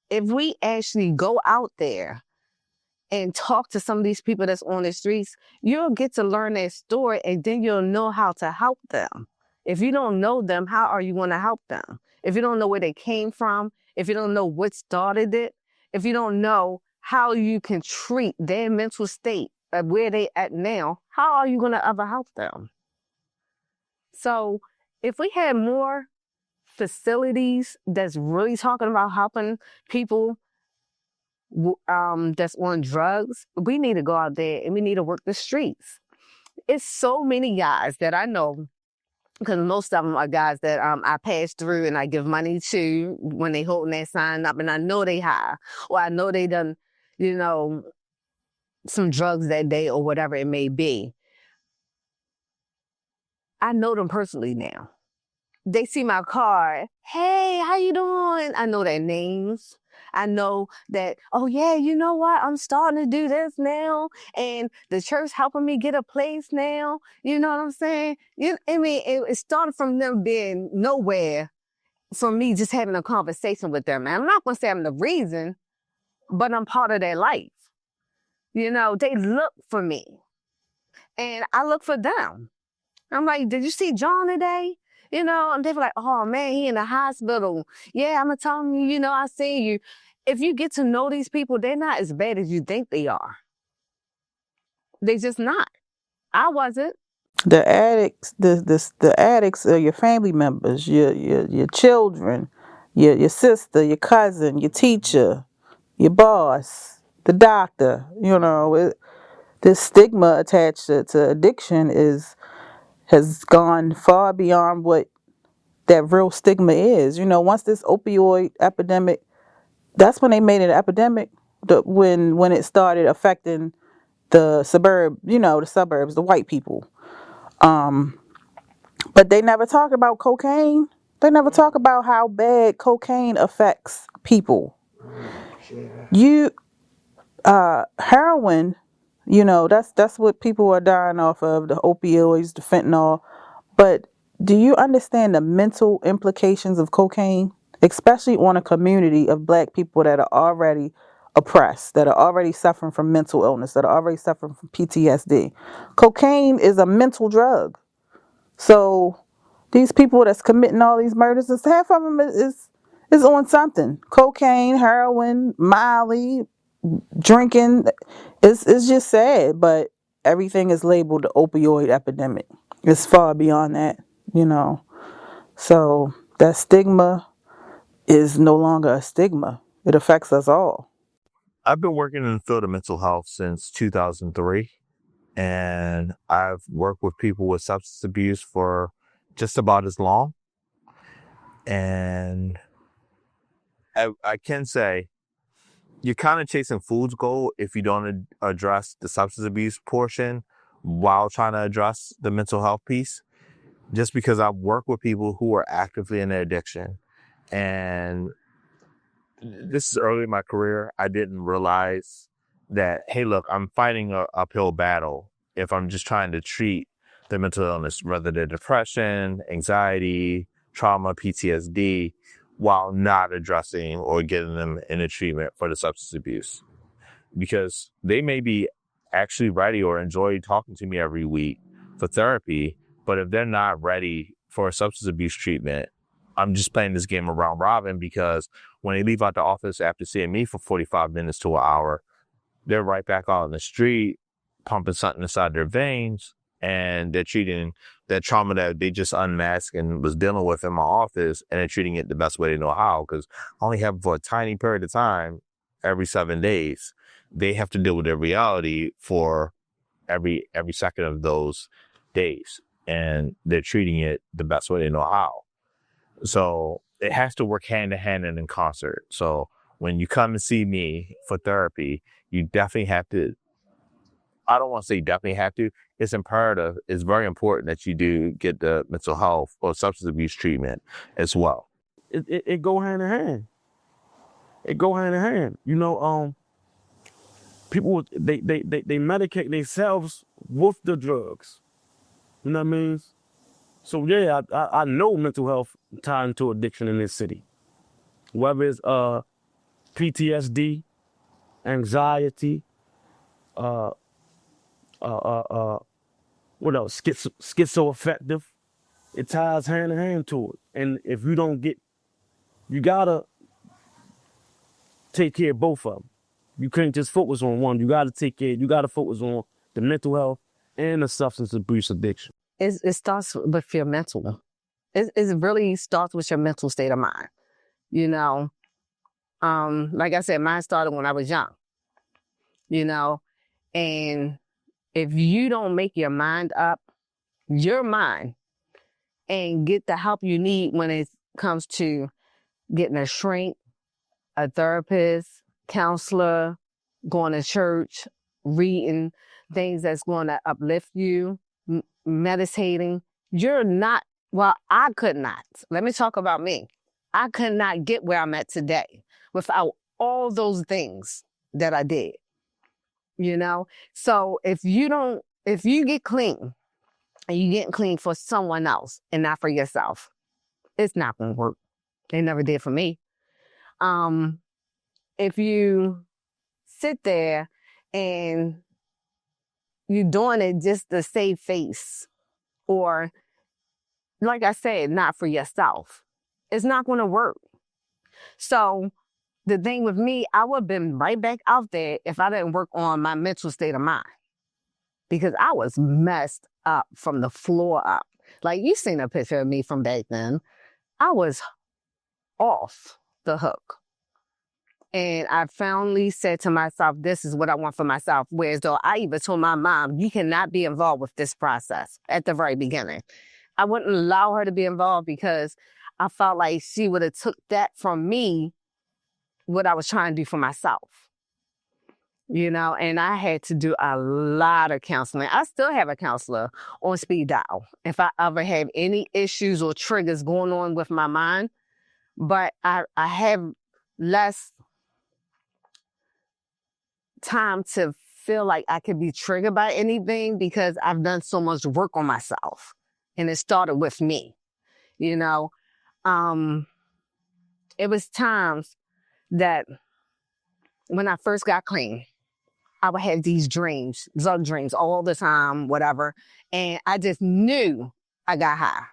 If we actually go out there and talk to some of these people that's on the streets, you'll get to learn their story and then you'll know how to help them. If you don't know them, how are you going to help them? If you don't know where they came from, if you don't know what started it, if you don't know how you can treat their mental state of where they at now, how are you going to ever help them? So if we had more facilities that's really talking about helping people that's on drugs, we need to go out there and we need to work the streets. It's so many guys that I know, because most of them are guys that I pass through and I give money to when they holding that sign up, and I know they high, or I know they done, some drugs that day or whatever it may be. I know them personally now. They see my car. Hey, how you doing? I know their names. I know that, oh yeah, you know what? I'm starting to do this now. And the church helping me get a place now. You know what I'm saying? It started from them being nowhere, from me just having a conversation with them. And I'm not going to say I'm the reason, but I'm part of their life. They look for me. And I look for them. I'm like, did you see John today? And they were like, oh man, he in the hospital. Yeah, I'm going to tell him, I see you. If you get to know these people, they're not as bad as you think they are. They just not. I wasn't. The addicts, the addicts are your family members, your children. your sister, your cousin, your teacher, your boss, the doctor. This stigma attached to addiction has gone far beyond what that real stigma is. Once this opioid epidemic, that's when they made it an epidemic. When it started affecting the suburbs, the white people. But they never talk about cocaine. They never talk about how bad cocaine affects people. You Heroin, that's what people are dying off of, the opioids, the fentanyl. But do you understand the mental implications of cocaine, especially on a community of black people that are already oppressed, that are already suffering from mental illness, that are already suffering from PTSD? Cocaine is a mental drug. So these people that's committing all these murders, half of them is on something. Cocaine, heroin, Molly, drinking. It's just sad, but everything is labeled the opioid epidemic. It's far beyond that. So that stigma is no longer a stigma. It affects us all. I've been working in the field of mental health since 2003, and I've worked with people with substance abuse for just about as long. And I can say you're kind of chasing fool's gold if you don't address the substance abuse portion while trying to address the mental health piece. Just because I've worked with people who are actively in their addiction, and this is early in my career, I didn't realize that, hey, look, I'm fighting an uphill battle if I'm just trying to treat their mental illness, whether they're depression, anxiety, trauma, PTSD, while not addressing or getting them in a treatment for the substance abuse. Because they may be actually ready or enjoy talking to me every week for therapy, but if they're not ready for a substance abuse treatment, I'm just playing this game of round robin, because when they leave out the office after seeing me for 45 minutes to an hour, they're right back out on the street, pumping something inside their veins, and they're treating that trauma that they just unmasked and was dealing with in my office, and they're treating it the best way they know how, because I only have it for a tiny period of time every 7 days. They have to deal with their reality for every second of those days, and they're treating it the best way they know how. So it has to work hand in hand and in concert. So when you come and see me for therapy, you definitely have to, I don't want to say definitely have to, it's imperative, it's very important that you do get the mental health or substance abuse treatment as well. It go hand in hand. It go hand in hand. People, they medicate themselves with the drugs. You know what I mean? So yeah, I know mental health tied into addiction in this city. Whether it's PTSD, anxiety, what else? Schizoaffective. It ties hand in hand to it. And if you don't you gotta take care of both of them. You can't just focus on one. You gotta focus on the mental health and the substance abuse addiction. It starts with your mental. It really starts with your mental state of mind. Like I said, mine started when I was young. And if you don't make your mind up, and get the help you need when it comes to getting a shrink, a therapist, counselor, going to church, reading things that's going to uplift you, meditating, I could not. Let me talk about me. I could not get where I'm at today without all those things that I did. So if you get clean and you getting clean for someone else and not for yourself, it's not going to work. They never did for me. If you sit there and you're doing it just to save face, or like I said, not for yourself, it's not going to work. So the thing with me, I would have been right back out there if I didn't work on my mental state of mind, because I was messed up from the floor up. Like, you seen a picture of me from back then. I was off the hook. And I finally said to myself, this is what I want for myself. Whereas though I even told my mom, you cannot be involved with this process at the very beginning. I wouldn't allow her to be involved because I felt like she would have took that from me, what I was trying to do for myself. You know, and I had to do a lot of counseling. I still have a counselor on speed dial if I ever have any issues or triggers going on with my mind. But I have less time to feel like I could be triggered by anything because I've done so much work on myself. And it started with me, you know. It was times that when I first got clean, I would have these dreams, drug dreams all the time, whatever. And I just knew I got high.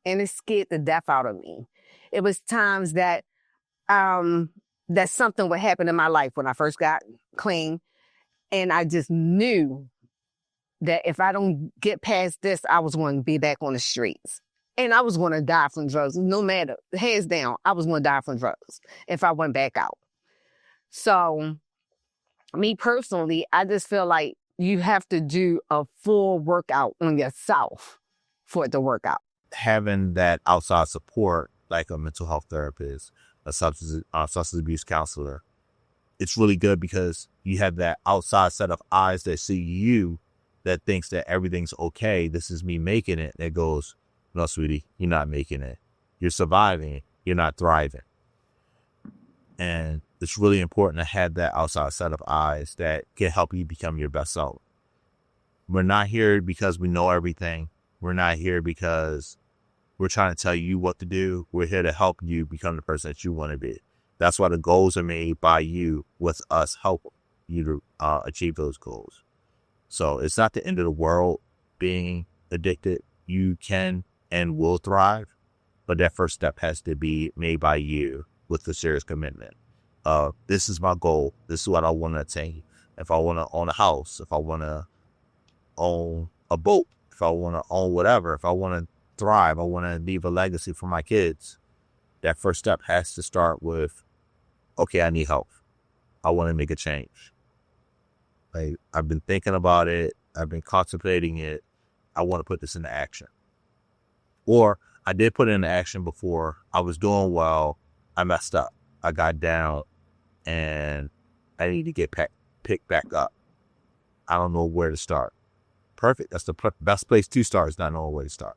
And it scared the death out of me. It was times that that something would happen in my life when I first got clean. And I just knew that if I don't get past this, I was going to be back on the streets. And I was going to die from drugs. No matter, hands down, I was going to die from drugs if I went back out. So, me personally, I just feel like you have to do a full workout on yourself for it to work out. Having that outside support, like a mental health therapist, a substance abuse counselor, it's really good because you have that outside set of eyes that see you, that thinks that everything's okay. This is me making it. That goes, no, sweetie, you're not making it. You're surviving. You're not thriving. And it's really important to have that outside set of eyes that can help you become your best self. We're not here because we know everything. We're not here because we're trying to tell you what to do. We're here to help you become the person that you want to be. That's why the goals are made by you, with us help you to achieve those goals. So it's not the end of the world being addicted. You can and will thrive, but that first step has to be made by you with a serious commitment. This is my goal. This is what I want to attain. If I want to own a house, if I want to own a boat, if I want to own whatever, if I want to thrive, I want to leave a legacy for my kids. That first step has to start with, okay, I need help. I want to make a change. Like, I've been thinking about it. I've been contemplating it. I want to put this into action. Or I did put it into action before. I was doing well. I messed up. I got down and I need to get picked back up. I don't know where to start. Perfect. That's the best place to start, is not knowing where to start.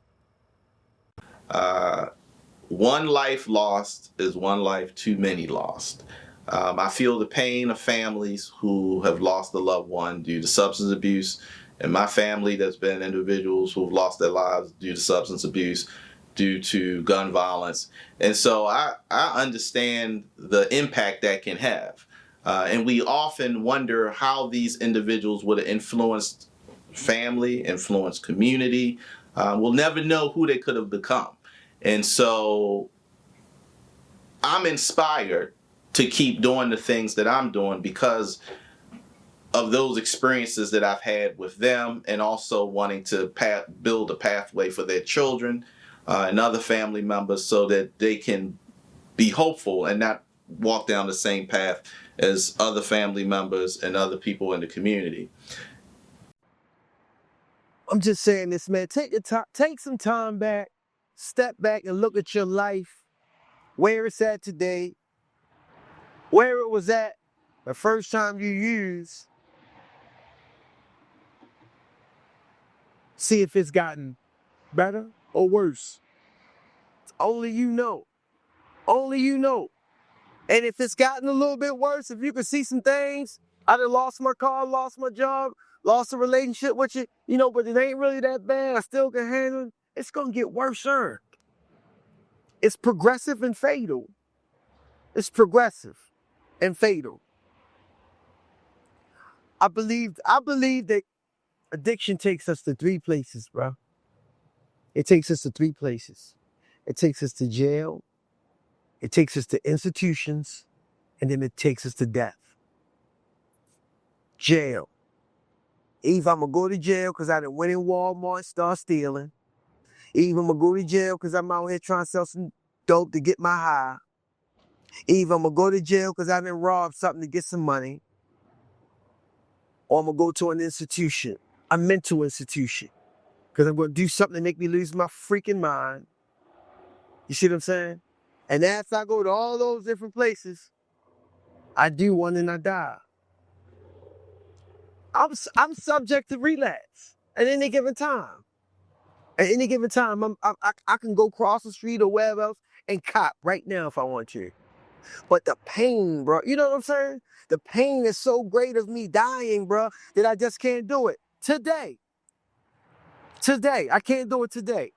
One life lost is one life too many lost. I feel the pain of families who have lost a loved one due to substance abuse. In my family, there's been individuals who've lost their lives due to substance abuse, due to gun violence. And so I understand the impact that can have. And we often wonder how these individuals would have influenced family, influenced community. We'll never know who they could have become. And so I'm inspired to keep doing the things that I'm doing because of those experiences that I've had with them, and also wanting to build a pathway for their children and other family members so that they can be hopeful and not walk down the same path as other family members and other people in the community. I'm just saying this, man. Take some time back, step back and look at your life, where it's at today, where it was at the first time you used. See if it's gotten better or worse. Only you know. Only you know. And if it's gotten a little bit worse, if you can see some things, I done lost my car, lost my job, lost a relationship with you, but it ain't really that bad. I still can handle it. It's going to get worse, sir. It's progressive and fatal. It's progressive and fatal. I believe that addiction takes us to 3 places, bro. It takes us to 3 places. It takes us to jail. It takes us to institutions. And then it takes us to death. Jail. Either I'm going to go to jail because I done went in Walmart and start stealing. Either I'm going to go to jail because I'm out here trying to sell some dope to get my high. Either I'm going to go to jail because I didn't rob something to get some money, or I'm going to go to an institution, a mental institution, because I'm going to do something to make me lose my freaking mind. You see what I'm saying? And after I go to all those different places, I do one and I die. I'm subject to relapse at any given time. At any given time, I can go cross the street or wherever else and cop right now if I want to. But the pain, bro, you know what I'm saying? The pain is so great of me dying, bro, that I just can't do it. Today, I can't do it today.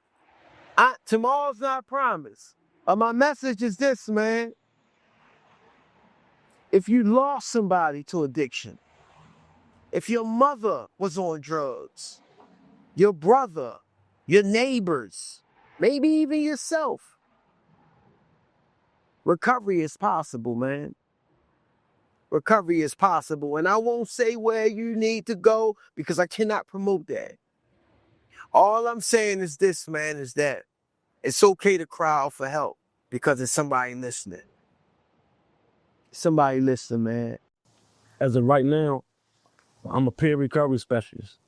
Tomorrow's not promised. My message is this, man. If you lost somebody to addiction, if your mother was on drugs, your brother, your neighbors, maybe even yourself, recovery is possible, man. Recovery is possible. And I won't say where you need to go because I cannot promote that. All I'm saying is this, man, is that it's okay to cry out for help because there's somebody listening. Somebody listening, man. As of right now, I'm a peer recovery specialist.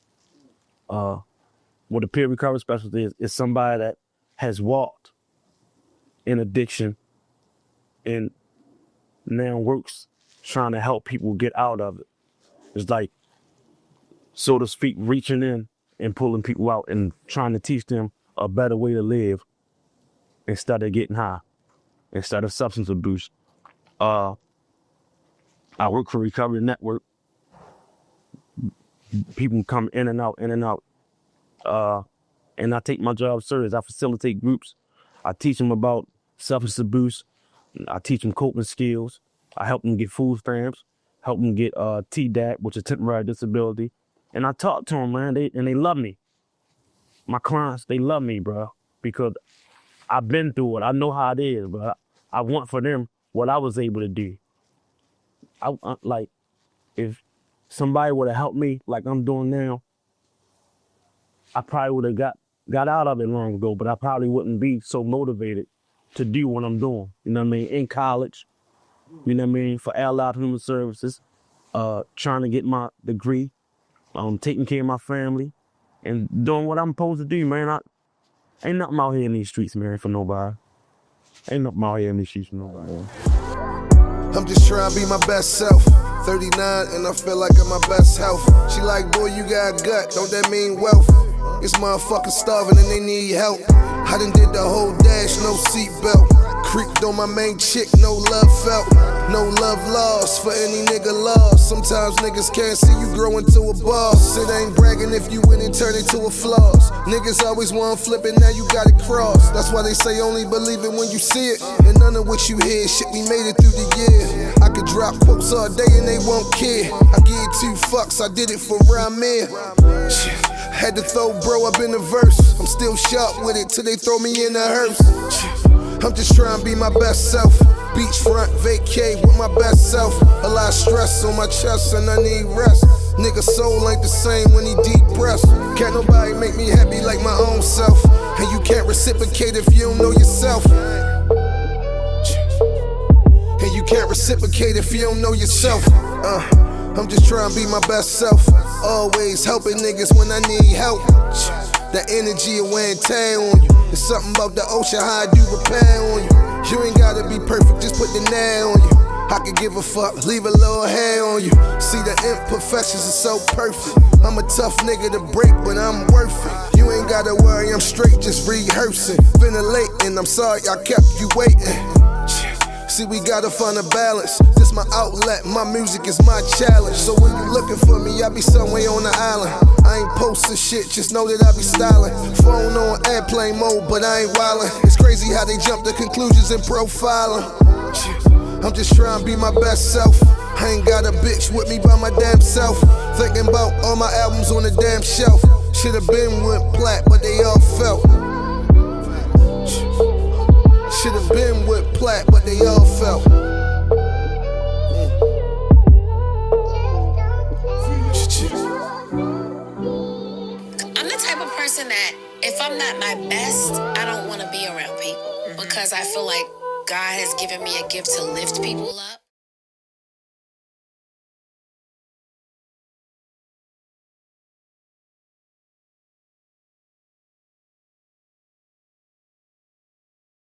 What a peer recovery specialist is somebody that has walked in addiction and now works trying to help people get out of it. It's like, so to speak, reaching in and pulling people out and trying to teach them a better way to live instead of getting high, instead of substance abuse. I work for Recovery Network. People come in and out. And I take my job serious. I facilitate groups. I teach them about substance abuse. I teach them coping skills. I help them get food stamps, help them get TDAP, which is temporary disability. And I talk to them, man, and they love me. My clients, they love me, bro, because I've been through it. I know how it is, bro. I want for them what I was able to do. Like, if somebody would have helped me like I'm doing now, I probably would have got out of it long ago, but I probably wouldn't be so motivated to do what I'm doing. You know what I mean? In college, you know what I mean? For Allied Human Services, trying to get my degree, taking care of my family, and doing what I'm supposed to do, man. Ain't nothing out here in these streets, man, for nobody. Ain't nothing out here in these streets for nobody. I'm just trying to be my best self. 39 and I feel like I'm my best health. She like, boy, you got gut, don't that mean wealth? This motherfucker starving and they need help. I done did the whole dash, no seatbelt. Creeped on my main chick, no love felt. No love lost for any nigga lost. Sometimes niggas can't see you grow into a boss. It ain't bragging if you win and turn it to a floss. Niggas always want flip it, now you got it crossed. That's why they say only believe it when you see it. And none of what you hear, shit, we made it through the year. I could drop quotes all day and they won't care. I give 2 fucks, I did it for Ramir. Had to throw bro up in the verse. I'm still sharp with it till they throw me in the hearse. I'm just trying to be my best self. Beachfront vacay with my best self. A lot of stress on my chest and I need rest. Nigga soul ain't the same when he depressed. Can't nobody make me happy like my own self. And you can't reciprocate if you don't know yourself. And you can't reciprocate if you don't know yourself. I'm just trying to be my best self. Always helping niggas when I need help. That energy will wear and tear on you. There's something about the ocean, how I do repair on you. You ain't gotta be perfect, just put the nail on you. I could give a fuck, leave a little hair on you. See, the imperfections are so perfect. I'm a tough nigga to break, but I'm worth it. You ain't gotta worry, I'm straight, just rehearsing. Ventilating, I'm sorry I kept you waiting. See, we gotta find a balance. This my outlet, my music is my challenge. So when you looking for me, I be somewhere on the island. I ain't posting shit, just know that I be styling. Phone on airplane mode, but I ain't wildin'. It's crazy how they jump to conclusions and profiling. I'm just trying to be my best self. I ain't got a bitch with me by my damn self. Thinking about all my albums on the damn shelf. Should've been with plat, but they all felt. Should've been with plat, but they all felt. I'm the type of person that if I'm not my best, I don't want to be around people because I feel like God has given me a gift to lift people up.